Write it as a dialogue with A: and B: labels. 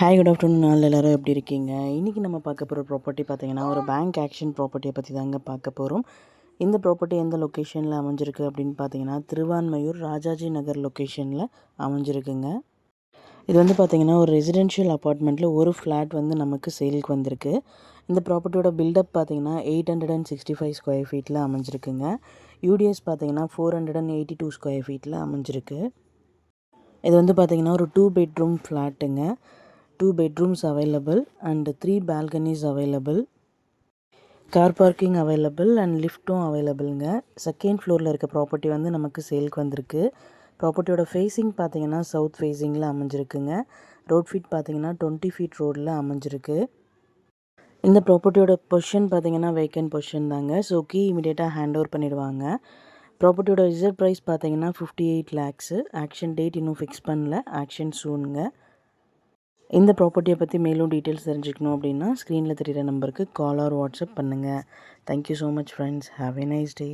A: Hi good afternoon நாள் எல்லோரும் எப்படி இருக்கீங்க? இன்றைக்கி நம்ம பார்க்க போகிற ப்ராப்பர்ட்டி பார்த்திங்கன்னா ஒரு பேங்க் ஆக்ஷன் ப்ராப்பர்ட்டியை பற்றி தாங்க பார்க்க போகிறோம். இந்த ப்ராப்பர்ட்டி எந்த லொக்கேஷனில் அமைஞ்சிருக்கு அப்படின்னு பார்த்தீங்கன்னா திருவான்மையூர் ராஜாஜி நகர் லொக்கேஷனில் அமைஞ்சிருக்குங்க. இது வந்து பார்த்திங்கன்னா ஒரு ரெசிடென்ஷியல் அப்பார்ட்மெண்ட்டில் ஒரு ஃப்ளாட் வந்து நமக்கு சேலுக்கு வந்திருக்கு. இந்த ப்ராப்பர்ட்டியோட பில்டப் பார்த்திங்கன்னா 865 ஸ்கொயர் ஃபீட்டில் அமைஞ்சிருக்குங்க. யூடிஎஸ் பார்த்திங்கன்னா 482 ஸ்கொயர் ஃபீட்டில் அமைஞ்சிருக்கு. இது வந்து பார்த்திங்கன்னா ஒரு 2 பெட்ரூம் ஃப்ளாட்டுங்க. 2 bedrooms available and 3 balconies available. Car parking available and லிஃப்ட்டும் அவைலபிள்ங்க. செகண்ட் ஃப்ளோரில் இருக்க ப்ராப்பர்ட்டி வந்து நமக்கு சேலுக்கு வந்திருக்கு. ப்ராப்பர்ட்டியோட ஃபேஸிங் பார்த்தீங்கன்னா சவுத் ஃபேஸிங்கில் அமைஞ்சிருக்குங்க. ரோட் ஃபீட் பார்த்தீங்கன்னா 20 ஃபீட் ரோடில் அமைஞ்சிருக்கு. இந்த ப்ராப்பர்ட்டியோட பொசிஷன் பார்த்தீங்கன்னா வேக்கன்ட் பொசிஷன் தாங்க. ஸோ கீ இமீடியட்டாக ஹேண்ட் ஓவர் பண்ணிடுவாங்க. ப்ராப்பர்ட்டியோட ரிசர்வ் ப்ரைஸ் பார்த்தீங்கன்னா 58 lakhs. ஆக்ஷன் டேட் இன்னும் ஃபிக்ஸ் பண்ணல. ஆக்ஷன் சூனுங்க. இந்த ப்ராப்பர்ட்டியை பற்றி மேலும் டீட்டெயில்ஸ் தெரிஞ்சுக்கணும் அப்படின்னா ஸ்க்ரீனில் தெரிகிற நம்பருக்கு கால் ஆர் வாட்ஸ்அப் பண்ணுங்கள். Thank you so much friends. Have a nice day.